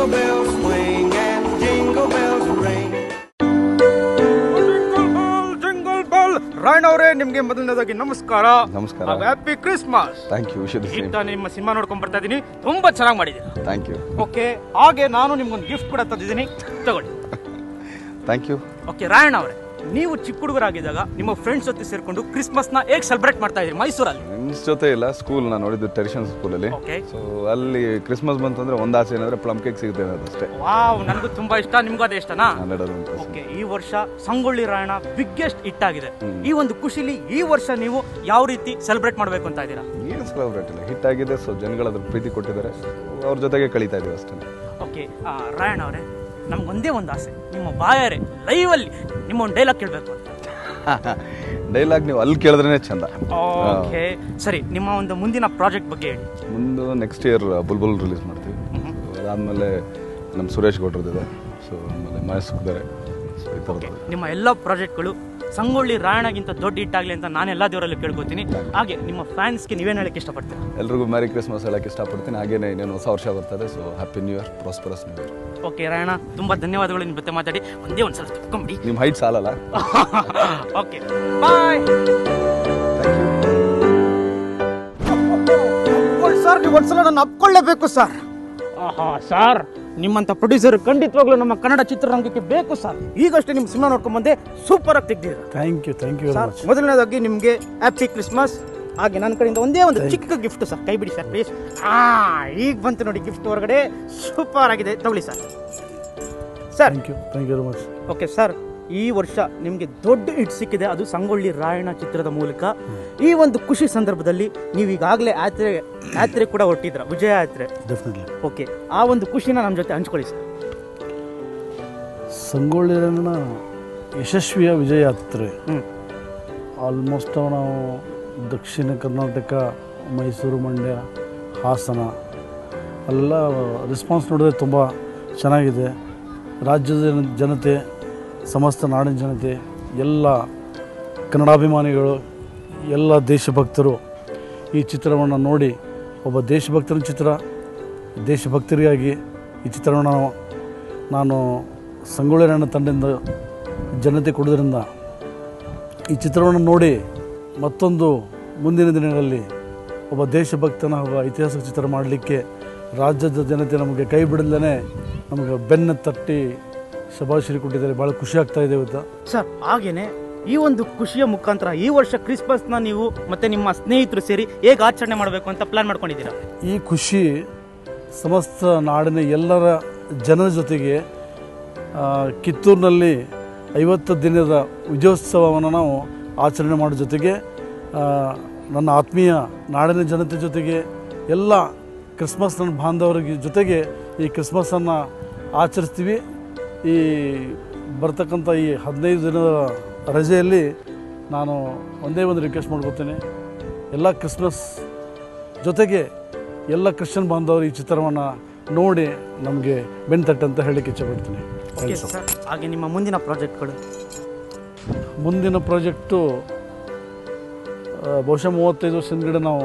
Jingle bells swing and jingle bells ring. Jingle bell, Rayanna ಅವರೇ ನಿಮಗೆ ಮೊದಲನೇದಾಗಿ ನಮಸ್ಕಾರ. ನಮಸ್ಕಾರ. Happy Christmas. Thank you. ಈಗ ನಿಮ್ಮ ಸಿನಿಮಾ ನೋಡ್ಕೊಂಡ್ ಬರ್ತಾ ಇದ್ದೀನಿ, ತುಂಬಾ ಚೆನ್ನಾಗಿ ಮಾಡಿದ್ದೀರಾ. Thank you. ಓಕೆ, ಹಾಗೆ ನಾನು ನಿಮ್ಗೊಂದು ಗಿಫ್ಟ್ ಕೂಡ ತಂದಿದ್ದೀನಿ, ತಗೊಳ್ಳಿ. Thank you. ಓಕೆ ರಾಯಣ್ಣ ಅವರೇ, ನೀವು ಚಿಕ್ಕ ಹುಡುಗರಾಗಿದ್ದಾಗ ನಿಮ್ಮ ಫ್ರೆಂಡ್ಸ್ ಜೊತೆ ಸೇರ್ಕೊಂಡು ಕ್ರಿಸ್ಮಸ್ ನ ಹೇಗೆ ಸೆಲೆಬ್ರೇಟ್ ಮಾಡ್ತಾ ಇದ್ದೀರಿ ಮೈಸೂರಲ್ಲಿ? ಫ್ರೆಂಡ್ಸ್ ಜೊತೆ ಇಲ್ಲ, ಸ್ಕೂಲ್ ನಾನು ನೋಡಿದ್ದು ಟೆರಿಷನ್ ಸ್ಕೂಲಲ್ಲಿ. ಸೊ ಅಲ್ಲಿ ಕ್ರಿಸ್ಮಸ್ ಬಂತಂದ್ರೆ ಒಂದು ಆಸೆ ಏನಂದ್ರೆ ಪ್ಲಮ್ ಕೇಕ್ ಸಿಗುತ್ತೆ ಅನ್ನೋದಷ್ಟೇ. ವಾವ್, ನನಗೂ ತುಂಬಾ ಇಷ್ಟ. ನಿಮ್ಗೂ ಅದೇ ಇಷ್ಟನಾ? ಓಕೆ, ಈ ವರ್ಷ ಸಂಗೊಳ್ಳಿ ರಾಯಣ್ಣ ಬಿಗ್ಗೆಸ್ಟ್ ಹಿಟ್ ಆಗಿದೆ. ಈ ಒಂದು ಖುಷಿಲಿ ಈ ವರ್ಷ ನೀವು ಯಾವ ರೀತಿ ಸೆಲೆಬ್ರೇಟ್ ಮಾಡಬೇಕು ಅಂತ ಇದ್ದೀರಾ? ಏನು ಸೆಲೆಬ್ರೇಟ್ ಇಲ್ಲ, ಹಿಟ್ ಆಗಿದೆ. ಸೊ ಜನಗಳು ಅದ್ರ ಪ್ರೀತಿ ಕೊಟ್ಟಿದ್ದಾರೆ, ಅವ್ರ ಜೊತೆಗೆ ಕಳೀತಾ ಇದೀವಿ ಅಷ್ಟೇ. ಓಕೆ ರಾಯಣ್ಣ ಅವರೇ, ನಮ್ಗೊಂದೇ ಒಂದು ಆಸೆ, ನಿಮ್ಮ ಬಾಯಾರೆ ಲೈವ್ ಅಲ್ಲಿ ನಿಮ್ಮ ಒಂದು ಡೈಲಾಗ್ ಕೇಳಬೇಕು ಅಂತ. ಡೈಲಾಗ್ ನೀವು ಅಲ್ಲಿ ಕೇಳಿದ್ರೇನೆ ಚಂದ. ಓಕೆ ಸರಿ, ನಿಮ್ಮ ಒಂದು ಮುಂದಿನ ಪ್ರಾಜೆಕ್ಟ್ ಬಗ್ಗೆ ಹೇಳಿ. ಮುಂದೆ ನೆಕ್ಸ್ಟ್ ಇಯರ್ ಬುಲ್ಬುಲ್ ರಿಲೀಸ್ ಮಾಡ್ತೀವಿ. ಅದಾದಮೇಲೆ ನಮ್ಮ ಸುರೇಶ್ ಗೌಡ್ರದಿದೆ, ಸೊ ಆಮೇಲೆ ಮಹೇಶ್ ಇದ್ದಾರೆ. ಸೊ ಈ ಥರದ್ದು ನಿಮ್ಮ ಎಲ್ಲ ಪ್ರಾಜೆಕ್ಟ್ಗಳು ಸಂಗೊಳ್ಳಿ ರಾಯಣ್ಣಗಿಂತ ದೊಡ್ಡ ಹಿಟ್ ಆಗಲಿ ಅಂತ ನಾನು ಎಲ್ಲ ದೇವರಲ್ಲೂ ಕೇಳ್ಕೊತೀನಿ. ಹಾಗೆ ನಿಮ್ಮ ಫ್ಯಾನ್ಸ್ಗೆ ನೀವೇನು ಹೇಳಕ್ಕೆ ಇಷ್ಟಪಡ್ತೀರಾ? ಎಲ್ರಿಗೂ ಮ್ಯಾರಿ ಕ್ರಿಸ್ಮಸ್ ಹೇಳಕ್ಕೆ ಇಷ್ಟಪಡ್ತೀನಿ. ಹಾಗೇನೆ ಇನ್ನೇನು ಹೊಸ ವರ್ಷ ಬರ್ತದೆ, so happy new year, prosperous new year. Okay Rayanna, ತುಂಬ ಧನ್ಯವಾದಗಳು ನಿಮ್ಮ ಜೊತೆ ಮಾತಾಡಿ. ಒಂದೇ ಒಂದು ಸಲ ತಗೊಂಬಿಡಿ, ನಿಮ್ಮ ಹೈಟ್ ಸಾಲಲ್ಲ. Okay bye. ಸರ್, ನೀವು ಒಂದ್ಸಲ ನಾನು ಅಪ್ಕೊಳ್ಳೇಬೇಕು ಸರ್. ಸರ್, ನಿಮ್ಮಂತ ಪ್ರೊಡ್ಯೂಸರ್ ಖಂಡಿತವಾಗ್ಲೂ ನಮ್ಮ ಕನ್ನಡ ಚಿತ್ರರಂಗಕ್ಕೆ ಬೇಕು ಸರ್. ಈಗಷ್ಟೇ ನಿಮ್ಮ ಸಿನಿಮಾ ನೋಡ್ಕೊಂಡ್ ಬಂದೆ, ಸೂಪರ್ ಆಗಿ ತೆಗ್ದಿದ್ದೀರಾ. Thank you sir. ಮೊದಲನೇದಾಗಿ ನಿಮಗೆ ಹ್ಯಾಪಿ ಕ್ರಿಸ್ಮಸ್. ಹಾಗೆ ನನ್ನ ಕಡೆಯಿಂದ ಒಂದೇ ಒಂದು ಚಿಕ್ಕ ಗಿಫ್ಟ್ ಸರ್, ಕೈ ಬಿಡಿ ಸರ್ ಪ್ಲೀಸ್. ಈಗ ಬಂತು ನೋಡಿ ಗಿಫ್ಟ್, ಹೊರಗಡೆ ಸೂಪರ್ ಆಗಿದೆ, ತಗೊಳ್ಳಿ sir. Sir thank you very much. Okay sir, ಈ ವರ್ಷ ನಿಮಗೆ ದೊಡ್ಡ ಹಿಟ್ ಸಿಕ್ಕಿದೆ, ಅದು ಸಂಗೊಳ್ಳಿ ರಾಯಣ್ಣ ಚಿತ್ರದ ಮೂಲಕ. ಈ ಒಂದು ಖುಷಿ ಸಂದರ್ಭದಲ್ಲಿ ನೀವು ಈಗಾಗಲೇ ಯಾತ್ರೆ ಕೂಡ ಹೊರಟಿದ್ರ, ವಿಜಯ ಯಾತ್ರೆ. ಡೆಫಿನೆಟ್ಲಿ. ಓಕೆ, ಆ ಒಂದು ಖುಷಿನ ನಮ್ಮ ಜೊತೆ ಹಂಚ್ಕೊಳ್ಳಿ ಸರ್. ಸಂಗೊಳ್ಳಿ ರಾಯಣ್ಣ ಯಶಸ್ವಿಯ ವಿಜಯ ಯಾತ್ರೆ ಆಲ್ಮೋಸ್ಟ್ ನಾವು ದಕ್ಷಿಣ ಕರ್ನಾಟಕ, ಮೈಸೂರು, ಮಂಡ್ಯ, ಹಾಸನ ಎಲ್ಲ ರೆಸ್ಪಾನ್ಸ್ ನೋಡಿದ್ರೆ ತುಂಬ ಚೆನ್ನಾಗಿದೆ. ರಾಜ್ಯದ ಜನತೆ, ಸಮಸ್ತ ನಾಡಿನ ಜನತೆ, ಎಲ್ಲ ಕನ್ನಡಾಭಿಮಾನಿಗಳು, ಎಲ್ಲ ದೇಶಭಕ್ತರು ಈ ಚಿತ್ರವನ್ನು ನೋಡಿ, ಒಬ್ಬ ದೇಶಭಕ್ತರ ಚಿತ್ರ, ದೇಶಭಕ್ತರಿಗಾಗಿ ಈ ಚಿತ್ರವನ್ನು ನಾನು ಸಂಗೊಳ್ಳಿ ರಾಯಣ್ಣ ತಂಡದಿಂದ ಜನತೆ ಕೊಡೋದ್ರಿಂದ ಈ ಚಿತ್ರವನ್ನು ನೋಡಿ ಮತ್ತೊಂದು ಮುಂದಿನ ದಿನಗಳಲ್ಲಿ ಒಬ್ಬ ದೇಶಭಕ್ತನ ಒಬ್ಬ ಐತಿಹಾಸಿಕ ಚಿತ್ರ ಮಾಡಲಿಕ್ಕೆ ರಾಜ್ಯದ ಜನತೆ ನಮಗೆ ಕೈ ಬಿಡಲೇ ನಮಗೆ ಬೆನ್ನು ತಟ್ಟಿ ಶಭಾಷರಿ ಕೊಟ್ಟಿದ್ದಾರೆ. ಭಾಳ ಖುಷಿ ಆಗ್ತಾ ಇದೆ ಇವತ್ತು ಸರ್. ಹಾಗೇನೆ ಈ ಒಂದು ಖುಷಿಯ ಮುಖಾಂತರ ಈ ವರ್ಷ ಕ್ರಿಸ್ಮಸ್ನ ನೀವು ಮತ್ತೆ ನಿಮ್ಮ ಸ್ನೇಹಿತರು ಸೇರಿ ಹೇಗೆ ಆಚರಣೆ ಮಾಡಬೇಕು ಅಂತ ಪ್ಲಾನ್ ಮಾಡ್ಕೊಂಡಿದ್ದೀರಾ? ಈ ಖುಷಿ ಸಮಸ್ತ ನಾಡಿನ ಎಲ್ಲರ ಜನರ ಜೊತೆಗೆ ಕಿತ್ತೂರಿನಲ್ಲಿ 50 ದಿನದ ವಿಜಯೋತ್ಸವವನ್ನು ನಾವು ಆಚರಣೆ ಮಾಡೋ ಜೊತೆಗೆ ನನ್ನ ಆತ್ಮೀಯ ನಾಡಿನ ಜನತೆ ಜೊತೆಗೆ ಎಲ್ಲ ಕ್ರಿಸ್ಮಸ್ ನನ್ನ ಬಾಂಧವರ ಜೊತೆಗೆ ಈ ಕ್ರಿಸ್ಮಸನ್ನು ಆಚರಿಸ್ತೀವಿ. ಈ ಬರ್ತಕ್ಕಂಥ ಈ 15 ದಿನದ ರಜೆಯಲ್ಲಿ ನಾನು ಒಂದೇ ಒಂದು ರಿಕ್ವೆಸ್ಟ್ ಮಾಡ್ಕೊತೀನಿ, ಎಲ್ಲ ಕ್ರಿಸ್ಮಸ್ ಜೊತೆಗೆ ಎಲ್ಲ ಕ್ರಿಶ್ಚಿಯನ್ ಬಾಂಧವರು ಈ ಚಿತ್ರವನ್ನು ನೋಡಿ ನಮಗೆ ಬೆನ್ತಟ್ಟೆ ಅಂತ ಹೇಳಲಿಕ್ಕೆ ಇಚ್ಛೆಪಡ್ತೀನಿ. ಹಾಗೆ ನಿಮ್ಮ ಮುಂದಿನ ಪ್ರಾಜೆಕ್ಟ್ಗಳು? ಮುಂದಿನ ಪ್ರಾಜೆಕ್ಟು ಬಹುಶಃ 35 ವರ್ಷದ ಹಿಂದ್ಗಡೆ ನಾವು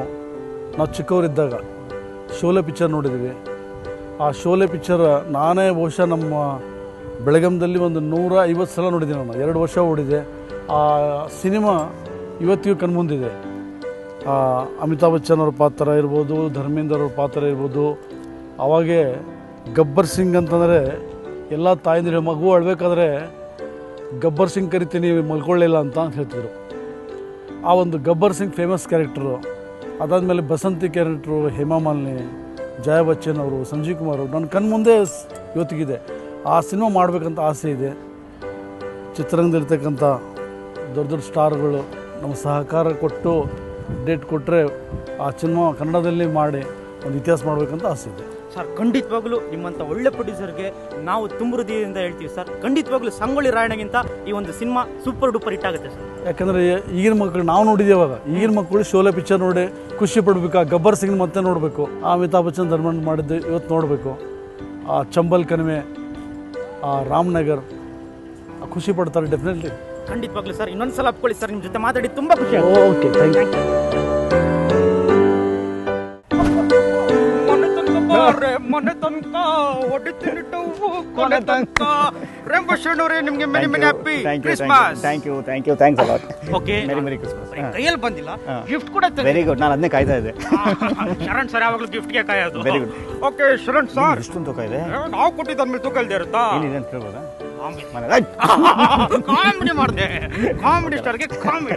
ಚಿಕ್ಕವರಿದ್ದಾಗ ಶೋಲೆ ಪಿಕ್ಚರ್ ನೋಡಿದ್ದೀವಿ. ಆ ಶೋಲೆ ಪಿಕ್ಚರ್ ನಾನೇ ಬಹುಶಃ ನಮ್ಮ ಬೆಳಗಾಂದಲ್ಲಿ ಒಂದು 150 ಸಲ ನೋಡಿದ್ದೀನಿ. ನಾನು 2 ವರ್ಷ ಓಡಿದೆ. ಆ ಸಿನಿಮಾ ಇವತ್ತಿಗೂ ಕಣ್ಮುಂದಿದೆ. ಅಮಿತಾಬ್ ಬಚ್ಚನ್ ಅವ್ರ ಪಾತ್ರ ಇರ್ಬೋದು, ಧರ್ಮೇಂದ್ರ ಅವ್ರ ಪಾತ್ರ ಇರ್ಬೋದು. ಅವಾಗೇ ಗಬ್ಬರ್ ಸಿಂಗ್ ಅಂತಂದರೆ ಎಲ್ಲ ತಾಯಂದಿರು ಮಗು ಅಳ್ಬೇಕಾದ್ರೆ ಗಬ್ಬರ್ ಸಿಂಗ್ ಕರಿತೀನಿ ಮಲ್ಕೊಳ್ಳಿಲ್ಲ ಅಂತ ಹೇಳ್ತಿದ್ರು. ಆ ಒಂದು ಗಬ್ಬರ್ ಸಿಂಗ್ ಫೇಮಸ್ ಕ್ಯಾರೆಕ್ಟರು. ಅದಾದಮೇಲೆ ಬಸಂತಿ ಕ್ಯಾರೆಕ್ಟ್ರು, ಹೇಮಾ ಮಾಲಿನಿ, ಜಯಾ ಬಚ್ಚನ್ ಅವರು, ಸಂಜೀವ್ ಕುಮಾರ್ ಅವರು ನನ್ನ ಕಣ್ಮುಂದೆ ಇವತ್ತಿಗಿದೆ. ಆ ಸಿನಿಮಾ ಮಾಡಬೇಕಂತ ಆಸೆ ಇದೆ. ಚಿತ್ರರಂಗದಲ್ಲಿರ್ತಕ್ಕಂಥ ದೊಡ್ಡ ದೊಡ್ಡ ಸ್ಟಾರ್ಗಳು ನಮ್ಮ ಸಹಕಾರ ಕೊಟ್ಟು ಡೇಟ್ ಕೊಟ್ಟರೆ ಆ ಸಿನಿಮಾ ಕನ್ನಡದಲ್ಲಿ ಮಾಡಿ ಒಂದು ಇತಿಹಾಸ ಮಾಡಬೇಕಂತ ಆಸೆ ಇದೆ ಸರ್. ಖಂಡಿತವಾಗ್ಲೂ ನಿಮ್ಮಂಥ ಒಳ್ಳೆ ಪ್ರೊಡ್ಯೂಸರ್ಗೆ ನಾವು ತುಂಬ ಹೃದಯದಿಂದ ಹೇಳ್ತೀವಿ ಸರ್. ಖಂಡಿತವಾಗ್ಲೂ ಸಂಗೊಳ್ಳಿ ರಾಯಣ್ಣಗಿಂತ ಈ ಒಂದು ಸಿನಿಮಾ ಸೂಪರ್ ಡೂಪರ್ ಹಿಟ್ ಆಗುತ್ತೆ ಸರ್. ಯಾಕಂದರೆ ಈಗಿನ ಮಕ್ಕಳು ನಾವು ನೋಡಿದ್ದೇವಾಗ, ಈಗಿನ ಮಕ್ಕಳು ಶೋಲೆ ಪಿಕ್ಚರ್ ನೋಡಿ ಖುಷಿ ಪಡಬೇಕು. ಆ ಗಬ್ಬರ್ ಸಿಂಗ್ ಮತ್ತೆ ನೋಡಬೇಕು. ಆ ಅಮಿತಾಬ್ ಬಚ್ಚನ್ ಧರ್ಮೇಂದ್ರ ಮಾಡಿದ್ದು ಇವತ್ತು ನೋಡಬೇಕು. ಆ ಚಂಬಲ್ ಕಣಿವೆ, ಆ ರಾಮನಗರ್ ಖುಷಿ ಪಡ್ತಾರೆ ಡೆಫಿನೆಟ್ಲಿ. ಖಂಡಿತವಾಗ್ಲೂ ಸರ್. ಇನ್ನೊಂದು ಸಲ ಅಪ್ಕೊಳ್ಳಿ ಸರ್, ನಿಮ್ಮ ಜೊತೆ ಮಾತಾಡಿ ತುಂಬ ಖುಷಿ. Okay, thank you. ಮನೆ ತನಕ ಹೊಡಿತಿನಿಟ್ಟವು ಕೊನೆ ತನಕ ರೇಂಬೋ ಶರಣವ್ರೆ ನಿಮ್ಗೆ many many happy Christmas. Thank you thanks a lot. Okay merry Christmas. ಕೈಯಲ್ಲಿ ಬಂದಿಲ್ಲ, ಗಿಫ್ಟ್ ಕೂಡ ವೆರಿ ಗುಡ್, ನಾನು ಅದನ್ನೇ ಕಾಯ್ತಾ ಇದ್ದೆ. ಶರಣ್ ಸರ್ ಯಾವಾಗಲೂ ಗಿಫ್ಟ್ಗೆ ಕಾಯೋದು. Very good. Okay Sharan sir, ಎಷ್ಟೊಂದು ತೂಕ ಇದೆ? ನಾವು ಕೊಟ್ಟಿದ್ದ ಮೇಲೆ ತೂಕ ಇಲ್ದೇ ಇರುತ್ತಾ? ಏನಿದೆ ಅಂತ ಕೇಳ್ಬೋದಾ? ಕಾಮಿಡಿ ಮಾಡಿದೆ, ಕಾಮಿಡಿ ಸ್ಟಾರ್ಗೆ ಕಾಮಿಡಿ.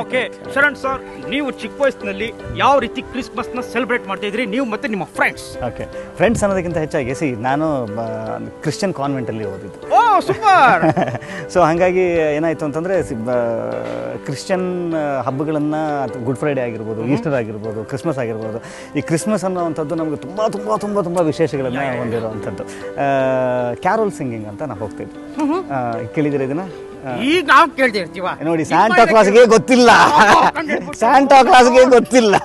ಓಕೆ ಶರಣ್ ಸರ್, ನೀವು ಚಿಕ್ಕ ವಯಸ್ಸಿನಲ್ಲಿ ಯಾವ ರೀತಿ ಕ್ರಿಸ್ಮಸ್ ನ ಸೆಲೆಬ್ರೇಟ್ ಮಾಡ್ತಾ ಇದ್ರಿ ನೀವು ಮತ್ತೆ ನಿಮ್ಮ ಫ್ರೆಂಡ್ಸ್? ಓಕೆ, ಫ್ರೆಂಡ್ಸ್ ಅನ್ನೋದಕ್ಕಿಂತ ಹೆಚ್ಚಾಗಿ ನಾನು ಕ್ರಿಶ್ಚಿಯನ್ ಕಾನ್ವೆಂಟಲ್ಲಿ ಓದಿದ್ದು. ಓ ಸೂಪರ್. ಸೊ ಹಾಗಾಗಿ ಏನಾಯಿತು ಅಂತಂದರೆ ಕ್ರಿಶ್ಚಿಯನ್ ಹಬ್ಬಗಳನ್ನು, ಗುಡ್ ಫ್ರೈಡೇ ಆಗಿರ್ಬೋದು, ಈಸ್ಟರ್ ಆಗಿರ್ಬೋದು, ಕ್ರಿಸ್ಮಸ್ ಆಗಿರ್ಬೋದು, ಈ ಕ್ರಿಸ್ಮಸ್ ಅನ್ನೋವಂಥದ್ದು ನಮಗೆ ತುಂಬ ತುಂಬ ತುಂಬ ತುಂಬ ವಿಶೇಷಗಳನ್ನು ಹೊಂದಿರುವಂಥದ್ದು. ಕ್ಯಾರೋಲ್ ಸಿಂಗಿಂಗ್ ಅಂತ ನಾವು ಹೋಗ್ತಿದ್ವಿ. ಕೇಳಿದಿರ ಇದನ್ನ? ಈಗ ನಾವು ಕೇಳ್ತಾ ಇರ್ತೀವ ನೋಡಿ, ಸ್ಯಾಂಟಾ ಕ್ಲಾಸ್ಗೆ ಗೊತ್ತಿಲ್ಲ, ಸ್ಯಾಂಟಾ ಕ್ಲಾಸ್ಗೆ ಗೊತ್ತಿಲ್ಲ.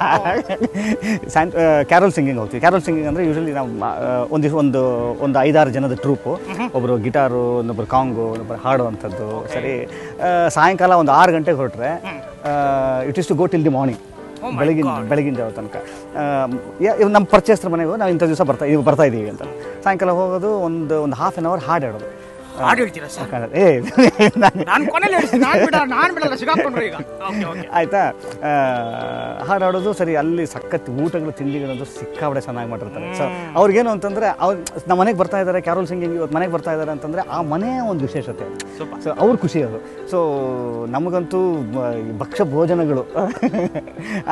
ಕ್ಯಾರೋಲ್ ಸಿಂಗಿಂಗ್ ಹೋಗ್ತೀವಿ. ಕ್ಯಾರೋಲ್ ಸಿಂಗಿಂಗ್ ಅಂದರೆ ಯೂಶಲಿ ನಾವು ಒಂದು 5-6 ಜನದ ಟ್ರೂಪು, ಒಬ್ಬರು ಗಿಟಾರು, ಇನ್ನೊಬ್ಬರು ಕಾಂಗು, ಇನ್ನೊಬ್ಬರು ಹಾಡುವಂಥದ್ದು. ಸರಿ, ಸಾಯಂಕಾಲ ಒಂದು 6 ಗಂಟೆಗೆ ಹೊರಟ್ರೆ it is to go till the morning, ಬೆಳಗಿನ ಜಾವ ತನಕ. ನಮ್ಮ ಪರ್ಚೇಸ್ತ್ರ ಮನೆಗೂ ನಾವು ಇಂಥ ದಿವಸ ಬರ್ತಾ ಇದ್ದೀವಿ ಅಂತ ಸಾಯಂಕಾಲ ಹೋಗೋದು, ಒಂದು ಹಾಫ್ ಆನ್ ಅವರ್ ಹಾಡು ಹೇಳೋದು. ಆಯ್ತಾ, ಹಾಡಾಡೋದು. ಸರಿ, ಅಲ್ಲಿ ಸಖತ್ ಊಟಗಳು ತಿಂಡಿಗಳಂತೂ ಸಿಕ್ಕಾಬಡೆ ಚೆನ್ನಾಗಿ ಮಾಡಿರ್ತಾರೆ. ಸೊ ಅವ್ರಿಗೇನು ಅಂತಂದರೆ ನಮ್ಮ ಮನೆಗೆ ಬರ್ತಾ ಇದ್ದಾರೆ, ಕ್ಯಾರೋಲ್ ಸಿಂಗಿಂಗ್ ಇವತ್ತು ಮನೆಗೆ ಬರ್ತಾ ಇದ್ದಾರೆ ಅಂತಂದರೆ ಆ ಮನೆಯ ಒಂದು ವಿಶೇಷತೆ. ಸೊ ಅವ್ರ ಖುಷಿ ಅದು. ಸೊ ನಮಗಂತೂ ಭಕ್ಷ್ಯ ಭೋಜನಗಳು.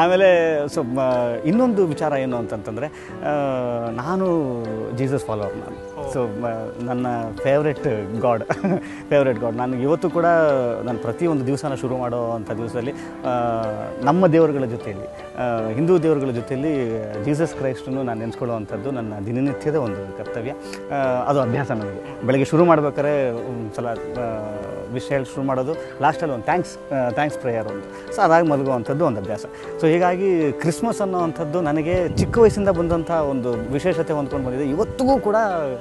ಆಮೇಲೆ ಸೊ ಇನ್ನೊಂದು ವಿಚಾರ ಏನು ಅಂತಂತಂದರೆ, ನಾನು ಜೀಸಸ್ ಫಾಲೋವರ್. ನಾನು ಸೊ ನನ್ನ ಫೇವ್ರೆಟ್ ಗಾಡ್. ನಾನು ಇವತ್ತು ಕೂಡ ನಾನು ಪ್ರತಿಯೊಂದು ದಿವಸನ ಶುರು ಮಾಡೋ ಅಂಥ ದಿವಸದಲ್ಲಿ ನಮ್ಮ ದೇವರುಗಳ ಜೊತೆಯಲ್ಲಿ, ಹಿಂದೂ ದೇವರುಗಳ ಜೊತೆಯಲ್ಲಿ ಜೀಸಸ್ ಕ್ರೈಸ್ಟನ್ನು ನಾನು ನೆನೆಸ್ಕೊಳ್ಳುವಂಥದ್ದು ನನ್ನ ದಿನನಿತ್ಯದ ಒಂದು ಕರ್ತವ್ಯ. ಅದು ಅಭ್ಯಾಸ ನನಗೆ. ಬೆಳಗ್ಗೆ ಶುರು ಮಾಡ್ಬೇಕಾದ್ರೆ ಒಂದು ಸಲ ವಿಷಯ ಶುರು ಮಾಡೋದು, ಲಾಸ್ಟಲ್ಲಿ ಒಂದು ಥ್ಯಾಂಕ್ಸ್ ಪ್ರೇಯರ್ ಒಂದು. ಸೊ ಅದಾಗಿ ಮಲಗುವಂಥದ್ದು ಒಂದು ಅಭ್ಯಾಸ. ಸೊ ಹೀಗಾಗಿ ಕ್ರಿಸ್ಮಸ್ ಅನ್ನೋವಂಥದ್ದು ನನಗೆ ಚಿಕ್ಕ ವಯಸ್ಸಿಂದ ಬಂದಂಥ ಒಂದು ವಿಶೇಷತೆ ಹೊಂದ್ಕೊಂಡು ಬಂದಿದೆ. ಇವತ್ತಿಗೂ ಕೂಡ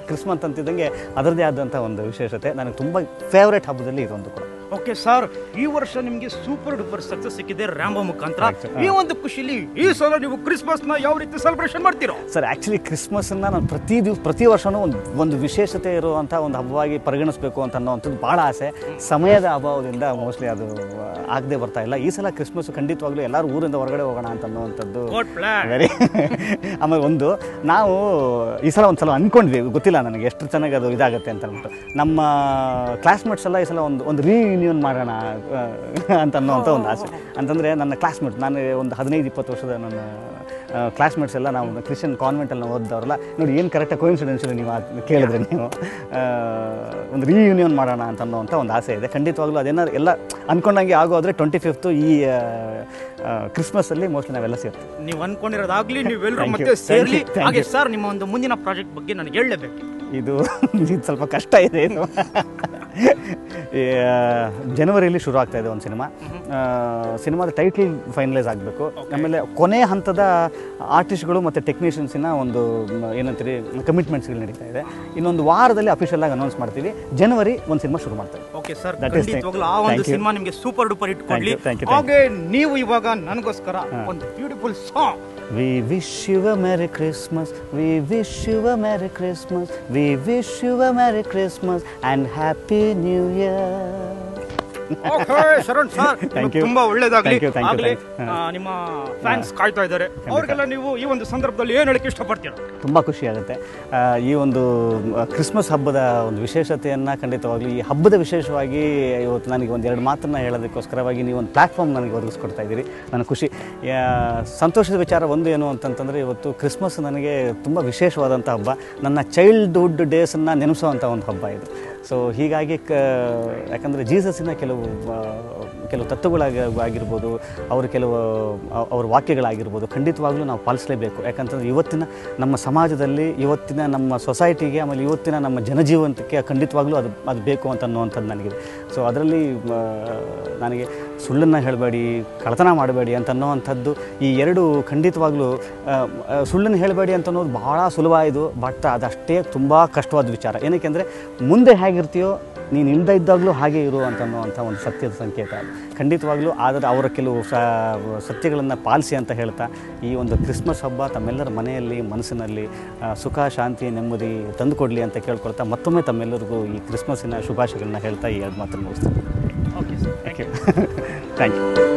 ಕ್ರಿಸ್ಮಸ್ ಅಂತಿದ್ದಂಗೆ ಅದರದೇ ಆದಂಥ ಒಂದು ವಿಶೇಷತೆ. ನನಗೆ ತುಂಬ ಫೇವ್ರೇಟ್ ಹಬ್ಬದಲ್ಲಿ ಇದೊಂದು ಕೂಡ. ಓಕೆ ಸರ್, ಈ ವರ್ಷ ನಿಮಗೆ ಸೂಪರ್ ಡೂಪರ್ ಸಕ್ಸಸ್ ಸಿಕ್ಕಿದೆ ರ್ಯಾಂಬೋ ಮುಖಾಂತರ. ಈ ಒಂದು ಖುಷಿಲಿ ಈ ಸಲ ನೀವು ಕ್ರಿಸ್ಮಸ್ನ ಯಾವ ರೀತಿ ಸೆಲೆಬ್ರೇಷನ್ ಮಾಡ್ತೀರೋ? ಸರ್, ಆ್ಯಕ್ಚುಲಿ ಕ್ರಿಸ್ಮಸ್ಸನ್ನು ನಾನು ಪ್ರತಿ ವರ್ಷವೂ ಒಂದು ವಿಶೇಷತೆ ಇರುವಂಥ ಒಂದು ಹಬ್ಬವಾಗಿ ಪರಿಗಣಿಸಬೇಕು ಅಂತ ಅನ್ನೋವಂಥದ್ದು ಭಾಳ ಆಸೆ. ಸಮಯದ ಅಭಾವದಿಂದ ಮೋಸ್ಟ್ಲಿ ಅದು ಆಗದೆ ಬರ್ತಾ ಇಲ್ಲ. ಈ ಸಲ ಕ್ರಿಸ್ಮಸ್ ಖಂಡಿತವಾಗ್ಲೂ ಎಲ್ಲರೂ ಊರಿಂದ ಹೊರಗಡೆ ಹೋಗೋಣ ಅಂತ ಅನ್ನೋವಂಥದ್ದು ವೆರಿ. ಆಮೇಲೆ ನಾವು ಈ ಸಲ ಒಂದು ಸಲ ಅಂದ್ಕೊಂಡ್ವಿ, ಗೊತ್ತಿಲ್ಲ ನನಗೆ ಎಷ್ಟು ಚೆನ್ನಾಗಿ ಅದು ಇದಾಗುತ್ತೆ ಅಂತ ಅಂದ್ಬಿಟ್ಟು. ನಮ್ಮ ಕ್ಲಾಸ್ಮೇಟ್ಸ್ ಎಲ್ಲ ಈ ಸಲ ಒಂದು ರಿಯೂನಿಯನ್ ಮಾಡೋಣ ಅಂತ ಅನ್ನೋವಂಥ ಒಂದು ಆಸೆ. ಅಂತಂದರೆ ನನ್ನ ಕ್ಲಾಸ್ಮೇಟ್, ನಾನು ಒಂದು 15-20 ವರ್ಷದ ನನ್ನ ಕ್ಲಾಸ್ಮೇಟ್ಸ್ ಎಲ್ಲ ನಾವು ಕ್ರಿಶ್ಚಿಯನ್ ಕಾನ್ವೆಂಟಲ್ಲಿ ನಾವು ಓದಿದವ್ರಲ್ಲ. ನೋಡಿ ಏನು ಕರೆಕ್ಟಾಗಿ ಕೋಇನ್ಸಿಡೆನ್ಸ್ ನೀವು ಕೇಳಿದ್ರೆ ನೀವು ಒಂದು ರಿಯೂನಿಯನ್ ಮಾಡೋಣ ಅಂತ ಅನ್ನೋವಂಥ ಒಂದು ಆಸೆ ಇದೆ. ಖಂಡಿತವಾಗ್ಲೂ ಅದೇನಾದ್ರು ಎಲ್ಲ ಅಂದ್ಕೊಂಡಂಗೆ ಆಗೋದ್ರೆ 25th ಈ ಕ್ರಿಸ್ಮಸಲ್ಲಿ ಮೋಸ್ಟ್ಲಿ ನಾವೆಲ್ಲ ಸೇರ್ತೀವಿ. ನೀವು ಅಂದ್ಕೊಂಡಿರೋದಾಗಲಿ, ನೀವೆಲ್ಲರೂ ಮತ್ತೆ ಸೇರಲಿ. ಹಾಗೆ ಸರ್, ನಿಮ್ಮ ಒಂದು ಮುಂದಿನ ಪ್ರಾಜೆಕ್ಟ್ ಬಗ್ಗೆ ನನಗೆ ಹೇಳಲೇಬೇಕು. ಇದು ಸ್ವಲ್ಪ ಕಷ್ಟ ಇದೆ. ಇದು ಜನವರಿಯಲ್ಲಿ ಶುರು ಆಗ್ತಾ ಇದೆ ಒಂದು ಸಿನಿಮಾದ ಟೈಟಲ್ ಫೈನಲೈಸ್ ಆಗಬೇಕು. ಆಮೇಲೆ ಕೊನೆ ಹಂತದ ಆರ್ಟಿಸ್ಟ್ಗಳು ಮತ್ತು ಟೆಕ್ನಿಷಿಯನ್ಸಿನ ಒಂದು ಏನಂತೀರಿ ಕಮಿಟ್ಮೆಂಟ್ಸ್ಗಳು ನಡೀತಾ ಇದೆ. ಇನ್ನೊಂದು ವಾರದಲ್ಲಿ ಅಫಿಷಿಯಲ್ ಆಗಿ ಅನೌನ್ಸ್ ಮಾಡ್ತೀವಿ. ಜನವರಿ ಒಂದು ಸಿನಿಮಾ ಶುರು ಮಾಡ್ತೇವೆ. ಓಕೆ ಸರ್, ಖಂಡಿತವಾಗ್ಲೂ ಆ ಒಂದು ಸಿನಿಮಾ ನಿಮಗೆ ಸೂಪರ್ ಡೂಪರ್ ಇಟ್ಕೊಳ್ಳಿ. ಹಾಗೆ ನೀವು ಇವಾಗ ನನಗೋಸ್ಕರ ಒಂದು beautiful song. We wish you a Merry Christmas, we wish you a Merry Christmas, we wish you a Merry Christmas and Happy New Year. Okay Sharan sir, ತುಂಬಾ ಒಳ್ಳೇದಾಗಲಿ. ನಿಮ್ಮ ಫ್ಯಾನ್ಸ್ ಕಾಯ್ತಾ ಇದ್ದಾರೆ, ಅವ್ರಿಗೆಲ್ಲ ನೀವು ಈ ಒಂದು ಸಂದರ್ಭದಲ್ಲಿ ಏನು ಹೇಳಕ್ಕೆ ಇಷ್ಟಪಡ್ತೀರಾ? ತುಂಬ ಖುಷಿ ಆಗುತ್ತೆ. ಈ ಒಂದು ಕ್ರಿಸ್ಮಸ್ ಹಬ್ಬದ ಒಂದು ವಿಶೇಷತೆಯನ್ನು ಖಂಡಿತವಾಗ್ಲಿ, ಈ ಹಬ್ಬದ ವಿಶೇಷವಾಗಿ ಇವತ್ತು ನನಗೆ ಒಂದೆರಡು ಮಾತನ್ನು ಹೇಳೋದಕ್ಕೋಸ್ಕರವಾಗಿ ನೀವು ಒಂದು ಪ್ಲ್ಯಾಟ್ಫಾರ್ಮ್ ನನಗೆ ಒದಗಿಸ್ಕೊಡ್ತಾ ಇದ್ದೀರಿ. ನನಗೆ ಖುಷಿ, ಸಂತೋಷದ ವಿಚಾರ ಒಂದು ಏನು ಅಂತಂತಂದರೆ, ಇವತ್ತು ಕ್ರಿಸ್ಮಸ್ ನನಗೆ ತುಂಬ ವಿಶೇಷವಾದಂಥ ಹಬ್ಬ. ನನ್ನ ಚೈಲ್ಡ್ಹುಡ್ ಡೇಸನ್ನು ನೆನೆಸೋವಂಥ ಒಂದು ಹಬ್ಬ ಇದು. ಸೊ ಹೀಗಾಗಿ ಯಾಕಂದರೆ ಜೀಸಸ್ಸಿನ ಕೆಲವು ತತ್ವಗಳಾಗಿರ್ಬೋದು, ಅವ್ರ ವಾಕ್ಯಗಳಾಗಿರ್ಬೋದು ಖಂಡಿತವಾಗ್ಲೂ ನಾವು ಪಾಲಿಸಲೇಬೇಕು. ಯಾಕಂತಂದರೆ ಇವತ್ತಿನ ನಮ್ಮ ಸಮಾಜದಲ್ಲಿ, ಇವತ್ತಿನ ನಮ್ಮ ಸೊಸೈಟಿಗೆ, ಆಮೇಲೆ ಇವತ್ತಿನ ನಮ್ಮ ಜನಜೀವನಕ್ಕೆ ಖಂಡಿತವಾಗ್ಲೂ ಅದು ಬೇಕು ಅಂತ ಅನ್ನುವಂಥದ್ದು ನನಗಿದೆ. ಸೊ ಅದರಲ್ಲಿ ನನಗೆ ಸುಳ್ಳನ್ನು ಹೇಳಬೇಡಿ, ಕಳ್ಳತನ ಮಾಡಬೇಡಿ ಅಂತ ಅನ್ನೋವಂಥದ್ದು, ಈ ಎರಡು ಖಂಡಿತವಾಗ್ಲೂ ಸುಳ್ಳನ್ನು ಹೇಳಬೇಡಿ ಅಂತ ಅನ್ನೋದು ಭಾಳ ಸುಲಭ ಇದು. ಬಟ್ ಅದಷ್ಟೇ ತುಂಬ ಕಷ್ಟವಾದ ವಿಚಾರ. ಏನಕ್ಕೆ ಅಂದರೆ ಮುಂದೆ ಹೇಗಿರ್ತೀಯೋ ನೀನು ಇಲ್ಲದೇ ಇದ್ದಾಗಲೂ ಹಾಗೆ ಇರು ಅಂತನ್ನುವಂಥ ಒಂದು ಸತ್ಯದ ಸಂಕೇತ ಅದು ಖಂಡಿತವಾಗ್ಲೂ. ಆದರೆ ಅವರ ಕೆಲವು ಸತ್ಯಗಳನ್ನು ಪಾಲಿಸಿ ಅಂತ ಹೇಳ್ತಾ ಈ ಒಂದು ಕ್ರಿಸ್ಮಸ್ ಹಬ್ಬ ತಮ್ಮೆಲ್ಲರ ಮನೆಯಲ್ಲಿ ಮನಸ್ಸಿನಲ್ಲಿ ಸುಖ ಶಾಂತಿ ನೆಮ್ಮದಿ ತಂದುಕೊಡಲಿ ಅಂತ ಕೇಳ್ಕೊಳ್ತಾ ಮತ್ತೊಮ್ಮೆ ತಮ್ಮೆಲ್ಲರಿಗೂ ಈ ಕ್ರಿಸ್ಮಸ್ಸಿನ ಶುಭಾಶಯಗಳನ್ನ ಹೇಳ್ತಾ ಈ ಎರಡು ಮಾತನ್ನು ಮುಗಿಸ್ತೀನಿ. Okay sir, thank you. Thank you.